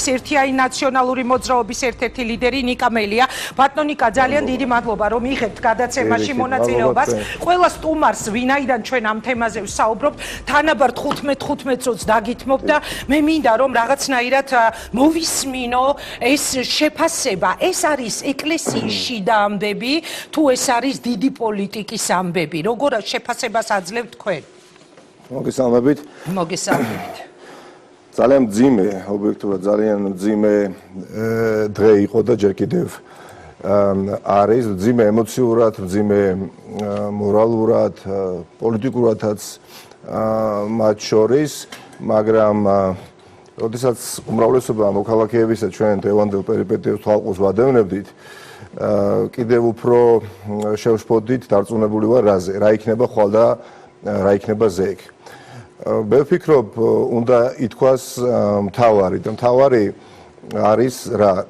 არის ერთიანი ნაციონალური მოძრაობის ერთ-ერთი ლიდერი ნიკა მელია. ბატონო ნიკა, ძალიან დიდი მადლობა რომ იღებთ გადაცემაში მონაწილეობას. ყველა სტუმარს ვინაიდან ჩვენ ამ თემაზე ვსაუბრობთ, თანაბარ 15 წუთს დაგითმობ და მე მინდა რომ რაღაცნაირად მოვისმინო ეს შეფასება. ეს არის ეკლესიის შიდა ამბები, თუ ეს არის დიდი პოლიტიკის ამბები. როგორ შეფასებას აძლევთ თქვენ? მოგესალმებით. მოგესალმებით. ძალიან მძიმე, ობიექტურად ძალიან მძიმე დღე იყო და ჯერ კიდევ არის მძიმე ემოციურად, მძიმე მორალურად, პოლიტიკურადაც მათ შორის, მაგრამ როდესაც უმრავლესობა მოქალაქეებისა ჩვენ დღევანდელ პერიპეტიებს თვალყურს ვადევნებდით, კიდევ უფრო შევშფოთდით, დარწმუნებული ვარ რაზე, რა იქნება ხვალ და რა იქნება ზეგ. მე ვფიქრობ, უნდა ითქვას მთავარი და მთავარი არის რა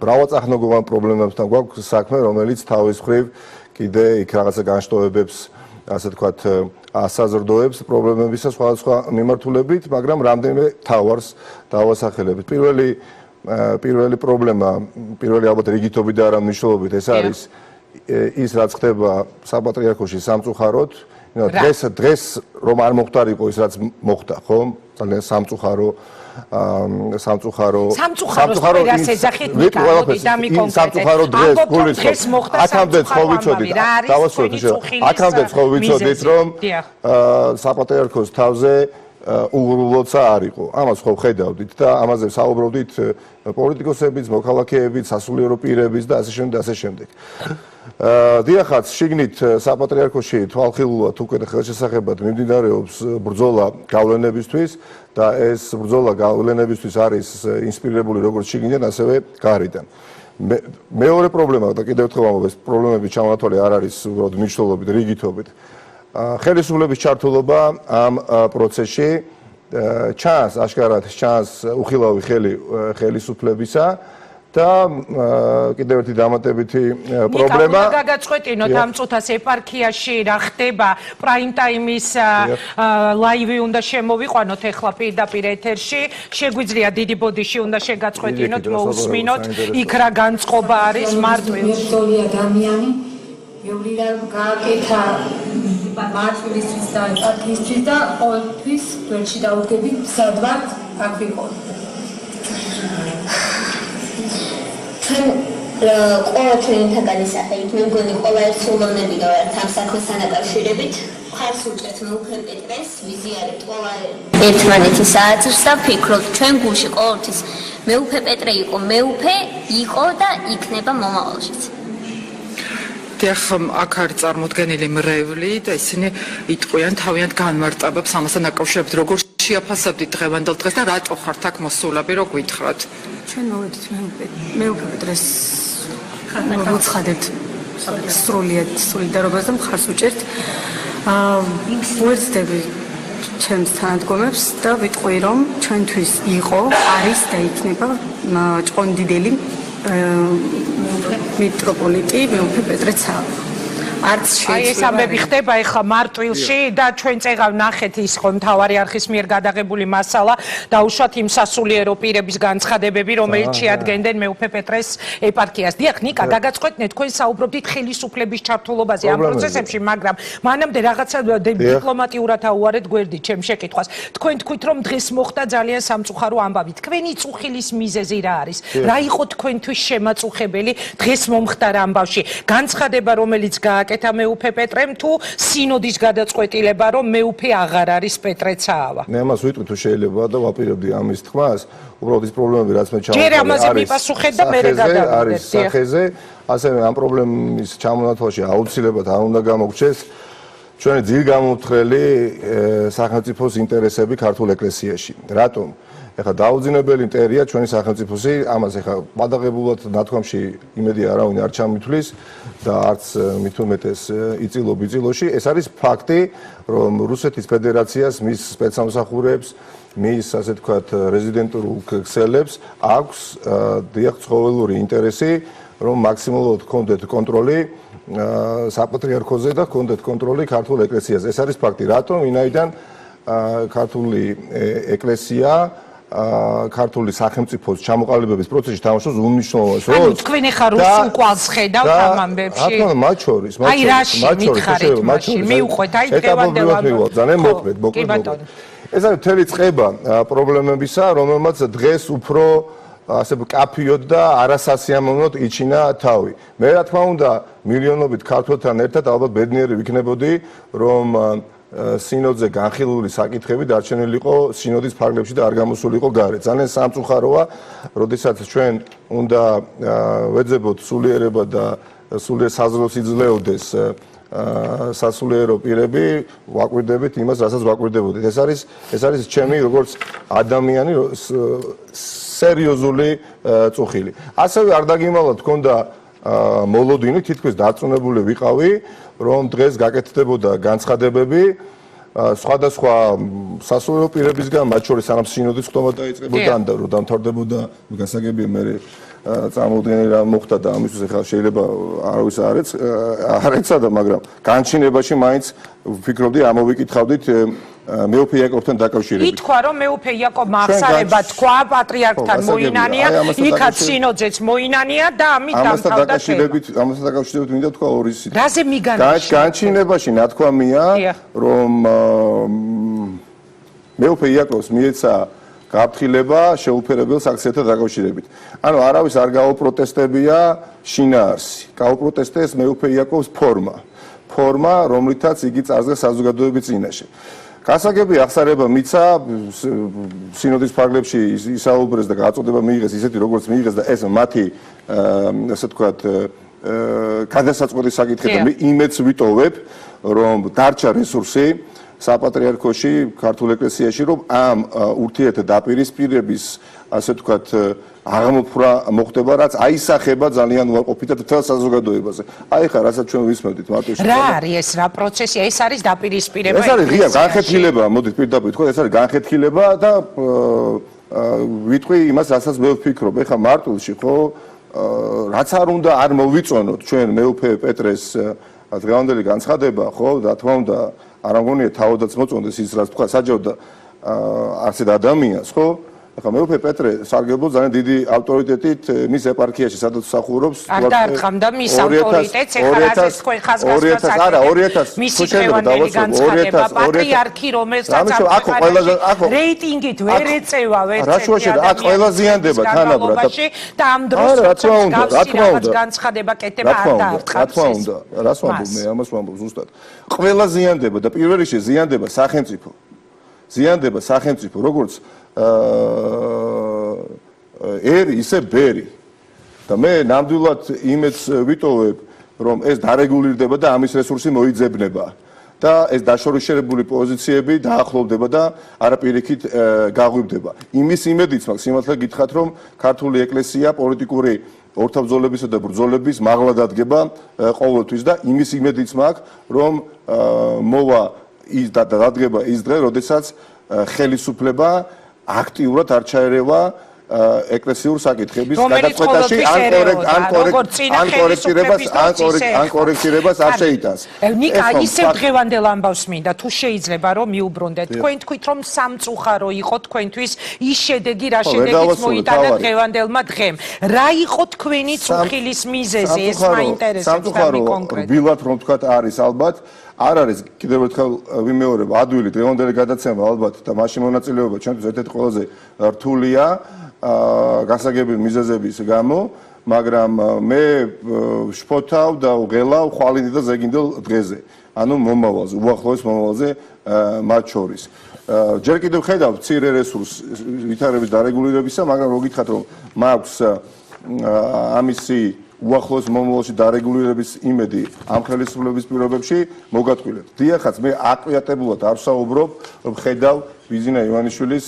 მრავალწახნაგოვან პრობლემებთან გვაქვს საქმე, რომელიც თავის მხრივ კიდე იქ რაღაცა განშტოებებს, ასე ვთქვათ, ასაზრდოებს პრობლემებისა სხვადასხვა მიმართულებით, მაგრამ რამდენიმე თავარს დავასახელებ. პირველი პრობლემა, პირველი ალბათ რიგითობით და არა მნიშვნელობით, ეს არის ის რაც ხდება საპატრიარქოში სამწუხაროდ. დღეს რომ არ მოხდარიყო ის რაც მოხდა, ხო? ძალიან სამწუხარო ეს ეძახით ნიკა, მოდი დამიკონკრეტეთ. სამწუხარო დღეს გულისხმობ. აქამდე ხო ვიცოდით, აქამდე ხო ვიცოდით რომ საპატრიარქოს თავზე უღრუბლოცა არ იყო. ამას ხო ხედავდით და ამაზე საუბრობდით პოლიტიკოსებიც, მოქალაქეებიც, სასულიერო პირებიც და ასე შემდეგ და ასე შემდეგ. დიახაც, შიგნით საპატრიარქოში თვალხილულად უკვე ხელშესახებად მიმდინარეობს ბრძოლა გავლენებისთვის და ეს ბრძოლა გავლენებისთვის არის ინსპირირებული როგორც შიგნიდან, ასევე გარედან. მეორე პრობლემა და კიდევ ერთხელ ვამბობ, ეს პრობლემები ჩამონათვალე არ არის უბრალოდ მნიშვნელობით, რიგითობით. ხელისუფლების ჩართულობა ამ პროცესში ჩანს, აშკარად ჩანს უხილავი ხელი ხელისუფლებისა და კიდევ ერთი დამატებითი პრობლემა. ნიკა, გაგაწყვეტინოთ ამ წუთას ეპარქიაში რა ხდება, პრაიმ ტაიმის ლაივი უნდა შემოვიყვანოთ ახლა პირდაპირ ეთერში. შეგვიძლია დიდი ბოდიში უნდა შეგაწყვეტინოთ, მოусმინოთ, იქ რა განწყობა არის მარტვილში. ზოლია ადამიანი მეურიდან გააკეთა მარტვილისთვის და ეპარქიისთვის და ყოველთვის გვერდში დაუდგებით სად ვართ აქ ვიყოთ. ჩვენ ყოველთვის განისახებით, მე მგონი ყველა ერთსულოვნები და ერთ ამ საქმესთან დაკავშირებით ხარს უჭერთ მეუფე პეტრეს, ვიზიარებთ ყველა ერთმანეთის აზრს და ვფიქრობთ, ჩვენ გულში ყოველთვის მეუფე პეტრე იყო, მეუფე იყო და იქნება მომავალშიც. დიახ, აქ არის წარმოდგენილი მრევლი და ისინი იტყვიან თავიანთ განმარტებებს ამასთან დაკავშირებით, როგორ შეაფასებდით დღევანდელ დღეს და რატო ხართ აქ მოსულები, რო გითხრათ? ჩვენ მოვედით მეუფე პეტრეს მოუცხადებთ სრულიად სოლიდარობას და მხარს უჭერთ. ვუერთდები ჩემს თანადგომებს და ვიტყვი, რომ ჩვენთვის იყო, არის და იქნება ჭყონდიდელი მიტროპოლიტი მეუფე პეტრეცა. არც აი ეს ამბები ხდება ახლა მარტვილში და ჩვენ წეღავ ნახეთ ის ხო მთავარი არხის მიერ გადაღებული მასალა დაუშვათ იმ სასულიერო პირების განცხადებები, რომელიც შეადგენდნენ მეუფე პეტრეს ეპარქიას. დიახ, ნიკა, გაგაწყვეტნეთ, თქვენ საუბრობდით ხელისუფლების ჩართულობაზე ამ პროცესებში, მაგრამ მანამდე რაღაცა დიპლომატიურად აუარეთ გვერდით ჩემ შეკითხვას. თქვენ თქვით, რომ დღეს მოხდა ძალიან სამწუხარო ამბავი. თქვენი წუხილის მიზეზი რა არის? რა იყო თქვენთვის შემაწუხებელი დღეს მომხდარ ამბავში? განცხადება, რომელიც აკეთა მეუფე პეტრემ თუ სინოდის გადაწყვეტილება რომ მეუფე აღარ არის პეტრეცაავა. მე ამას ვიტყვი თუ შეიძლება და ვაპირებდი ამის თქმას, უბრალოდ ის პრობლემები რაც მე ჯერ ამაზე მიპასუხეთ და მე გადავიდეთ. არის სახეზე, ასევე ამ პრობლემის ჩამონათვალში აუცილებლად არ უნდა გამოგჩეს ჩვენი ძილგამომთხრელი სახელმწიფოს ინტერესები ქართულ ეკლესიაში. რატომ? ეხლა დაუძინებელი მტერია ჩვენი სახელმწიფოსი, ამას ეხლა მადაღებულად ნათქვამში იმედი არავინ არ ჩამithვლის და არც მით უმეტეს იწილო-ბიწილოში. ეს არის ფაქტი, რომ რუსეთის ფედერაციას, მის სპეცსამსახურეებს, მის ასე ვთქვათ რეზიდენტურულ ქსელებს აქვს დიახ ცხოველური ინტერესი, რომ მაქსიმალურად ჰქონდეთ კონტროლი საპატრიარქოზე და ჰქონდეთ კონტროლი ქართულ ეკლესიაზე. ეს არის ფაქტი, რატომ? ვინაიდან ქართული ეკლესია ქართული სახელმწიფოს ჩამოყალიბების პროცესში თამაშობს უმნიშვნელოვანეს როლს. ანუ თქვენ ახლა რუსულ კვალს ხედავთ ამ ამბებში? რა თქმა უნდა, მათ შორის, აი რაში მითხარით მაშინ? მივხვეთ, აი დღევანდელად. ძალიან მოკლედ. ეს არის მთელი წყება პრობლემებისა, რომელმაც დღეს უფრო ასე კაფიოდ და არასასიამოვნოდ იჩინა თავი. მე რა თქმა უნდა, მილიონობით ქართველთან ერთად ალბათ ბედნიერი ვიქნებოდი, რომ სინოდზე განხილული საკითხები დარჩენილიყო სინოდის ფარგლებში და არ გამოსულიყო გარეთ. ძალიან სამწუხაროა, როდესაც ჩვენ უნდა ვეძებოთ სულიერება და სულიერ საზრდოს იძლეოდეს სასულიერო პირები, ვაკვირდებით იმას, რასაც ვაკვირდებოდით. ეს არის ჩემი როგორც ადამიანი სერიოზული წუხილი. ასევე არ დაგიმალავთ, თქონდა მოლოდინი, თითქოს დარწმუნებული ვიყავი, რომ დღეს გაკეთდებოდა განცხადებები სხვადასხვა სასულიერო პირებისგან, მათ შორის სანამ სინოდის ხტომა დაიწყებოდა, ან რომ დამთავრდებოდა, გასაგებია მე წარმოუდგენელი რა მოხდა და ამისთვის ახლა შეიძლება არავის არ ეცადა, მაგრამ განჩინებაში მაინც ვფიქრობდი ამოვიკითხავდით მეუფე იაკობთან დაკავშირებით. ითქვა რომ მეუფე იაკობმა აღსარება თქვა პატრიარქთან მოინანია, იქაც სინოდზეც მოინანია და ამით დამთავრდა თემა. ამასთან დაკავშირებით მინდა თქვა ორი სიტყვა. რაზე მიგანიშნა? განჩინებაში ნათქვამია, რომ მეუფე იაკობს მიეცა გაფრთხილება შეუფერებელ საქციელთან დაკავშირებით. ანუ არავის არ გაუპროტესტებია შინაარსი. გაუპროტესტეს მეუფე იაკობს ფორმა, რომლითაც იგი წარსდგა საზოგადოების წინაშე. გასაგები აღსარება მიცა სინოდის ფარგლებში ისაუბრეს და გაწოდება მიიღეს ისეთი როგორც მიიღეს და ეს მათი ასე ვთქვათ გადასაწყვეტი საკითხი და მე იმედს ვიტოვებ რომ დარჩა რესურსი საპატრიარქოში ქართულ ეკლესიაში რომ ამ ურთიერთდაპირისპირების ასე ვთქვათ აღმოფხვრა მოხდება რაც აისახება ძალიან უარყოფითად მთელ საზოგადოებაზე. აი ხა რასაც ჩვენ ვისმევდით მარტოში. რა არის ეს რა პროცესია? ეს არის დაპირისპირება. ეს არის ღია განხეთქილება, მოდით პირდაპირ თქვა, ეს არის განხეთქილება და ვიტყვი იმას, რასაც მე ვფიქრობ. ეხა მარტვილში ხო რაც არ უნდა არ მოვიწონოთ ჩვენ მეუფე პეტრეს დღევანდელი განცხადება, ხო, რა თქმა უნდა, არ ამგონია თავადაც მოწონდეს ის რაც თქვა საჯავდა არცეთ ადამიანს, ხო? ახლა მეუფე პეტრე სარგებლობს ძალიან დიდი ავტორიტეტით მის ეპარქიაში, სადაც მსახურობს. არ დაარქვამდა მის ავტორიტეტს, ეხლა რაზეც თქვენ ხაზგასმას არა, 2000 მისი დღევანდელი განცხადება, პატრიარქი, რომელსაც რეიტინგით ვერ ეწევა, ვერ ეწევა. აქ ყველა ზიანდება თანაბრად და ამ დროს განცხადება კეთება არ დაარქვამს. რა თქმა უნდა, რას ვამბობ მე, ამას ვამბობ ზუსტად. ყველა ზიანდება და პირველ რიგში ზიანდება სახელმწიფო. ზიანდება სახელმწიფო, როგორც ერი ისე ბერი და მე ნამდვილად იმედს ვიტოვებ რომ ეს დარეგულირდება და ამის რესურსი მოიძებნება და ეს დაშორიშებული პოზიციები დაახლოვდება და არაპირიქით გაღვივდება. იმის იმედიც მაქვს, სიმართლე გითხრათ, რომ ქართული ეკლესია პოლიტიკური ორთაბრძოლებისა და ბრძოლების მაღლად ადგება ყოველთვის და იმის იმედიც მაქვს, რომ მოვა ის და დადგება ის დღე, როდესაც ხელისუფლება აქტიურად არ ჩაერევა ეკლესიურ საკითხების გადაწყვეტაში ან კორექტირებას არ შეიტანს. ნიკა ისევ დღევანდელ ამბავს მინდა თუ შეიძლება რომ მიუბრუნდეთ. თქვენ თქვით რომ სამწუხარო იყო თქვენთვის ის შედეგი რა შედეგიც მოიტანა დღევანდელმა დღემ. რა იყო თქვენი წუხილის მიზეზი? ეს მაინტერესებს და კონკრეტულად. ვილად რომ თქვა არის ალბათ არ არის კიდევ ერთხელ ვიმეორებ ადვილი დღევანდელი გადაცემა ალბათ და მაშინ მონაწილეობა ჩვენთვის ერთ-ერთი ყველაზე რთულია გასაგებია მიზეზების გამო, მაგრამ მე შფოთავ და ვღელავ ხვალინდელ და ზეგინდელ დღეზე. ანუ მომავალზე, უახლოეს მომავალზე მათ შორის. ჯერ კიდევ ხედავ მცირე რესურს ვითარების დარეგულირებისა, მაგრამ რო გითხრათ რომ მაქვს ამისი უახლოეს მომავალში დარეგულირების იმედი ამ ხელისუფლების პირობებში მოგატყვილებთ. დიახაც მე აკვიატებულად არ ვსაუბრობ, რომ ხედავ ბიზინა ივანიშვილის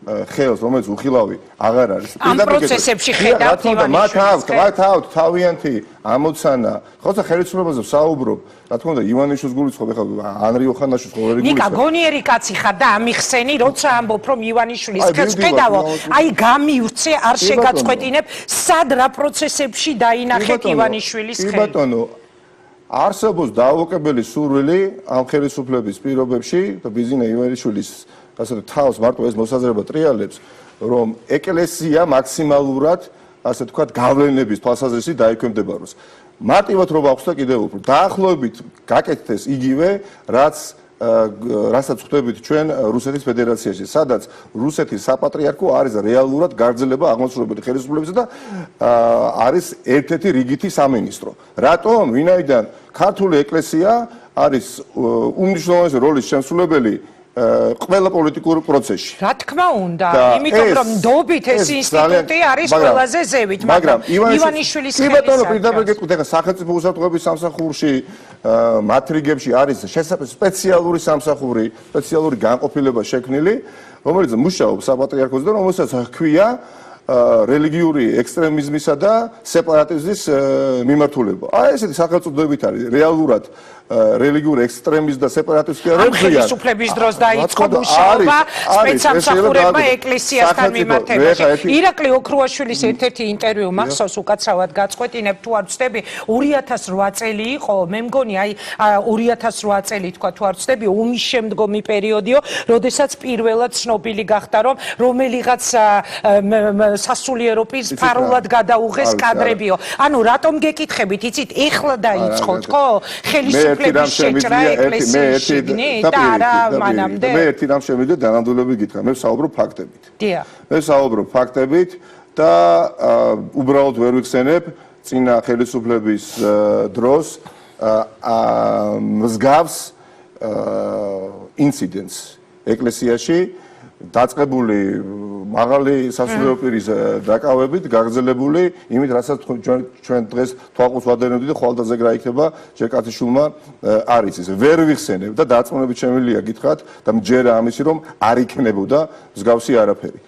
ხელს, რომელიც უხილავი აღარ არის. ამ პროცესებში ხედავთ ივანიშვილს. მათ აქვს თავიანთი ამოცანა. ხოცა ხელისუფლებაზე ვსაუბრობ, რა თქმა უნდა ივანიშვილს გულისხმობ, ეხლა ანრი ოხანაშვილს ყოველი გულისხმობ. ნიკა გონიერი კაცი ხარ და ამიხსენი, როცა ამბობ რომ ივანიშვილის ხელს ხედავო, აი გამივრცე, არ შეგაწყვეტინებ, სად რა პროცესებში დაინახეთ ივანიშვილის ხელი. კი ბატონო, არსებობს დაავოკებელი სურვილი ამ ხელისუფლების პირობებში და ბიზინა ივანიშვილის ასე ვთქვათ, თავს მარტო ეს მოსაზრება ტრიალებს, რომ ეკლესია მაქსიმალურად, ასე ვთქვათ, გავლენების თვალსაზრისით დაექვემდებაროს. მარტივად რომ აქვს და კიდევ უფრო დაახლოებით გაკეთდეს იგივე, რასაც ხვდებით ჩვენ რუსეთის ფედერაციაში, სადაც რუსეთის საპატრიარქო არის რეალურად გაგრძელება აღმასრულებელი ხელისუფლებისა და არის ერთ-ერთი რიგითი სამინისტრო. რატომ? ვინაიდან ქართული ეკლესია არის უმნიშვნელოვანესი როლის შემსრულებელი ყველა პოლიტიკურ პროცესში. რა თქმა უნდა, იმიტომ რომ ნდობით ეს ინსტიტუტი არის ყველაზე ზევით, მაგრამ ივანიშვილის ხერხი პირდაპირ გეტყვით, ეხლა სახელმწიფო უსაფრთხოების სამსახურში მათ რიგებში არის სპეციალური სამსახური, სპეციალური განყოფილება შექმნილი, რომელიც მუშაობს საპატრიარქოზე და რომელსაც ჰქვია რელიგიური ექსტრემიზმისა და სეპარატიზმის მიმართულება. აი ესეთი სახელწოდებებით არის რეალურად რელიგიური ექსტრემიზმი და სეპარატიზმი არ ხელისუფლების დროს დაიწყო მუშაობა სპეცსამსახურებმა ეკლესიასთან მიმართებაში. ირაკლი ოქრუაშვილის ერთ-ერთი ინტერვიუ მახსოვს, უკაცრავად გაწყვეტინებ თუ არ ვცდები, 2008 წელი იყო, მე მგონი აი 2008 წელი თქვა თუ არ ვცდები, ომის შემდგომი პერიოდიო, როდესაც პირველად ცნობილი გახდა რომ რომელიღაც სასულიერო პირს ფარულად გადაუღეს კადრებიო. ანუ რატომ გეკითხებით, იცით, ეხლა დაიწყოთ, ხო? ხელისუფლების შეჭრა ეკლესიაში და არა მანამდე. მე ერთი რამ შემიძლია დანამდვილებით გითხრა, მე ვსაუბრობ ფაქტებით. დიახ. მე ვსაუბრობ ფაქტებით და უბრალოდ ვერ ვიხსენებ წინა ხელისუფლების დროს მსგავს ინციდენტს ეკლესიაში დაწყებული მაღალი სასულიერო პირის დაკავებით გაგრძელებული იმით, რასაც ჩვენ დღეს თვალყურს ვადევნებდი და ხვალდაზე რა იქნება ჯეკათიშვილმა არის ის. ვერ ვიხსენებ და დაწმუნებით შემიძლია გითხრათ და მჯერა ამისი, რომ არ იქნებოდა მსგავსი არაფერი.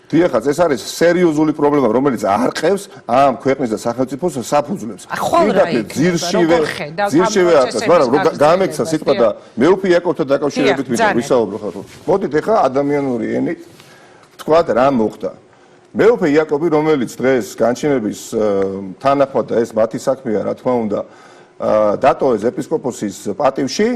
დიახაც, ეს არის სერიოზული პრობლემა, რომელიც არყევს ამ ქვეყნის და სახელმწიფოს საფუძვლებს. ძირშივე არყევს, მაგრამ რომ გამექცა სიტყვა და მეუფე იაკოვთან დაკავშირებით ვისაუბრო ხარ. მოდით ეხლა ადამიანური ენით ვთქვათ რა მოხდა. მეუფე იაკოვი, რომელიც დღეს განჩინების თანახმად და ეს მათი საქმეა, რა თქმა უნდა, დატოვეს ეპისკოპოსის პატივში,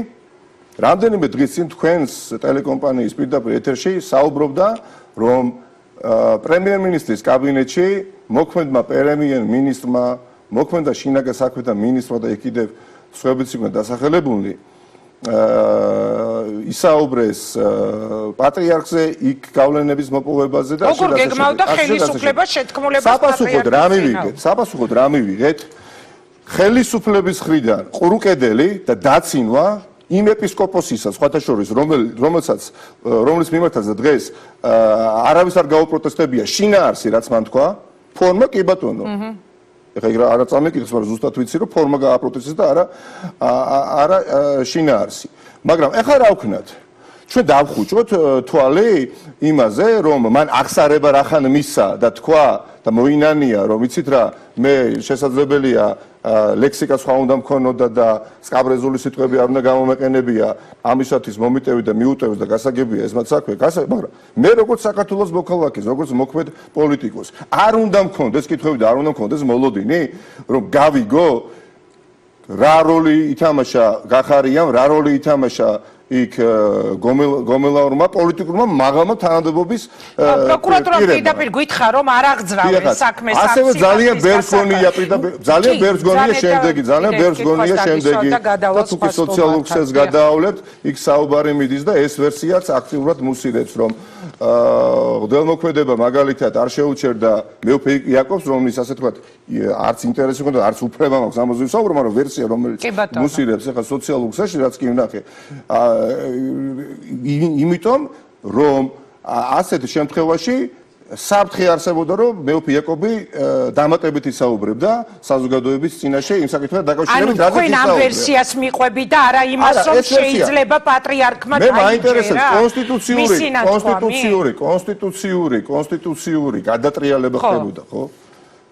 რამდენიმე დღის წინ თქვენს ტელეკომპანიის პირდაპირ ეთერში საუბრობდა, რომ პრემიერ-მინისტრის კაბინეტში მოქმედმა პრემიერ-მინისტრმა, მოქმედა შინაგან საქმეთა მინისტრმა და კიდევ სხვაებიც იყვნენ დასახელებულნი, ისაუბრეს პატრიარქზე, იქ გავლენების მოპოვებაზე და როგორ გეგმავდა ხელისუფლება შეთქმულებას პატრიარქის? საპასუხოდ რა მივიღეთ? ხელისუფლების მხრიდან ყრუკედელი და დაცინვა იმ ეპისკოპოსისა, სხვათა შორის, რომლის მიმართაც დღეს არავის არ გაუპროტესტებია შინაარსი, რაც მან თქვა, ფორმა კი ბატონო. ეხლა არა წამეკითხეს, მაგრამ ზუსტად ვიცი, რომ ფორმა გააპროტესტეს და არა შინაარსი. მაგრამ ეხლა რა ვქნათ? ჩვენ დავხუჭოთ თვალი იმაზე, რომ მან აღსარება რახან მისცა და თქვა და მოინანია, რომ იცით რა, მე შესაძლებელია ლექსიკა სხვა უნდა მქონოდა და სკაბრეზული სიტყვები არ უნდა გამომეყენებია, ამისათვის მომიტევი და მიუტევს და გასაგებია ეს მათ საქმე, მაგრამ მე როგორც საქართველოს მოქალაქეს, როგორც მოქმედ პოლიტიკოს, არ უნდა მქონდეს კითხვები და არ უნდა მქონდეს მოლოდინი, რომ გავიგო რა როლი ითამაშა გახარიამ, რა როლი ითამაშა იქ გომელაურმა პოლიტიკურმა მაღალმა თანამდებობის პროკურატურამ პირდაპირ გითხრა რომ არ აღძრავენ საქმეს ასევე ძალიან ბერსგონია პირდაპირ ძალიან ბერსგონია შემდეგი და თუ კი სოციალურ ქსელს გადაავლებთ იქ საუბარი მიდის და ეს ვერსიაც აქტიურად მუსირებს რომ ღდელმოქმედება მაგალითად არ შეუჩერდა მეუფე იაკოვს რომლის ასე თქვა არც ინტერესი ჰქონდა არც უფლება მაქვს ამაზე ვსაუბრო მაგრამ ვერსია რომელიც მუსირებს ახლა სოციალურ ქსელში რაც კი ვნახე იმიტომ რომ ასეთ შემთხვევაში საფრთხე არსებობდა რომ მეუფე იაკობი დამატებით ისაუბრებდა საზოგადოების წინაშე იმ საკითხთან დაკავშირებით რაც თქვენ ამ ვერსიას მიყვები და არა იმას რომ შეიძლება პატრიარქმა დაიჯერა კონსტიტუციური გადატრიალება ხდებოდა ხო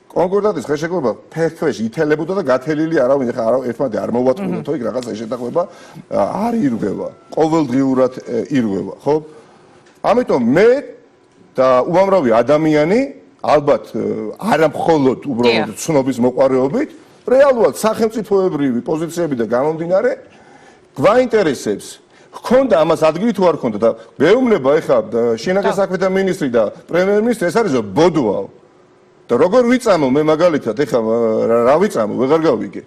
კონკორდატის ხელშეკრულება ფეხქვეშ ითელებოდა და გათელილი არავინ ახლა ერთმანეთს არ მოვატყუნდათო იქ რაღაცა შეთანხმება არ ირღვევა ყოველდღიურად ირღვევა ხო ამიტომ მე და უამრავი ადამიანი ალბათ არა მხოლოდ უბრალოდ ცნობის მოყარეობით რეალურად სახელმწიფოებრივი პოზიციები და გამომდინარე გვაინტერესებს ჰქონდა ამას ადგილი თუ არ ჰქონდა და მეუბნება ეხლა შინაგან საქმეთა მინისტრი და პრემიერ-მინისტრი ეს არის ბოდვაო და როგორ ვიწამო მე მაგალითად ეხლა რა ვიწამო ვეღარ გავიგე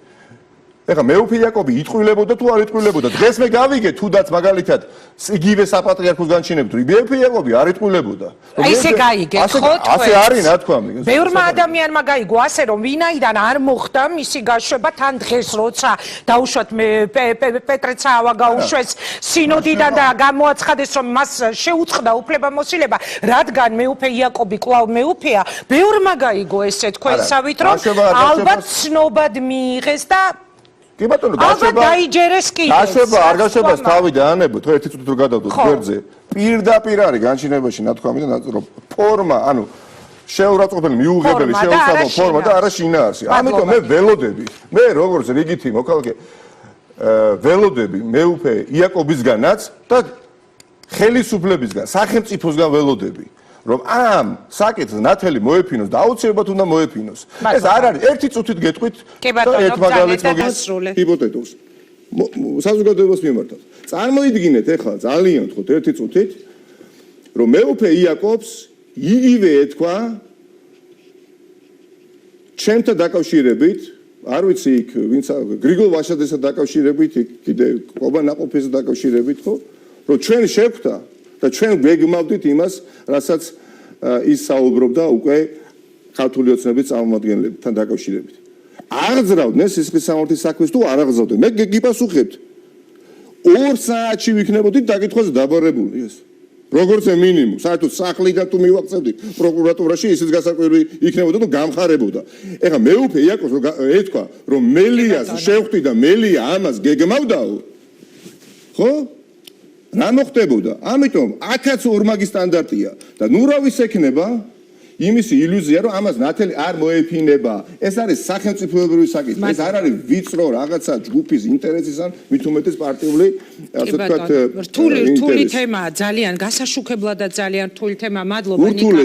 ეხლა მეუფე იაკობი იტყვილებოდა თუ არ იტყვილებოდა დღეს მე გავიგე თუდაც მაგალითად იგივე საპატრიარქოს განჩინებით მეუფე იაკობი არ იტყვილებოდა ესე გაიგეთ ხო ასე არის რა თქვა მე ბევრმა ადამიანმა გაიგო ასე რომ ვინაიდან არ მოხდა მისი გაშვება თან დღეს როცა დაუშვათ მე პეტრეცაავა გაუშვეს სინოდიდან და გამოაცხადეს რომ მას შეუწყდა უფლებამოსილება რადგან მეუფე იაკობი კვლავ მეუფეა ბევრმა გაიგო ესე თქვენსავით რომ ალბათ ცნობად მიიღეს და კი ბატონო დაიჯერეს კიდე გაშვება არ გაშვებას თავი დაანებოთ ხო ერთი წუთით რო გადავდოთ გვერდზე პირდაპირ არის განჩინებაში ნათქვამი და რომ ფორმა ანუ შეურაცხყოფელი მიუღებელი შეუსაბამო ფორმა და არა შინაარსი ამიტომ მე ველოდები მე როგორც რიგითი მოქალაქე ველოდები მეუფე იაკობისგანაც და ხელისუფლებისგან სახელმწიფოსგან ველოდები რომ ამ საკითხს ნათელი მოეფინოს და აუცილებლად უნდა მოეფინოს. ეს არ არის ერთი წუთით გეტყვით და ერთ მაგალითს მოგესრულეთ. ჰიპოთეტურს საზოგადოებას მიმართავ. წარმოიდგინეთ ახლა ძალიან თქო ერთი წუთით რომ მეუფე იაკობს იგივე ეთქვა ჩემთან დაკავშირებით არ ვიცი იქ ვინც გრიგოლ ვაშაძესთან დაკავშირებით იქ კიდე ყობა ნაყოფესთან დაკავშირებით ხო რომ ჩვენ შევხვდა და ჩვენ გვეგმავდით იმას, რასაც ის საუბრობდა უკვე ქართული ოცნების წარმომადგენლებთან დაკავშირებით. აღძრავდნენ სისხლის სამართლის საქმეს თუ არ აღძრავდნენ? მე გიპასუხებთ. 2 საათში ვიქნებოდით დაკითხვაზე დაბარებული ეს. როგორც მინიმუმ, საერთოდ სახლიდან თუ მივაღწევდით პროკურატურაში ისიც გასაკვირი იქნებოდა და გამხარებოდა. ეხლა მეუფე იაკობს ეთქვა, რომ მელიას შევხვდი და მელია ამას გეგმავდაო. ხო? რა მოხდებოდა? ამიტომ აქაც ორმაგი სტანდარტია და ნუ რა ვისექნება იმისი ილუზია რომ ამას ნათელი არ მოეფინება. ეს არის სახელმწიფოებრივი საკითხი. ეს არ არის ვიწრო რაღაცა ჯგუფის ინტერესის ან მით უმეტეს პარტიული ასე ვთქვათ რთული თემაა ძალიან გასაშუქებლად და ძალიან რთული თემაა. მადლობა ნიკა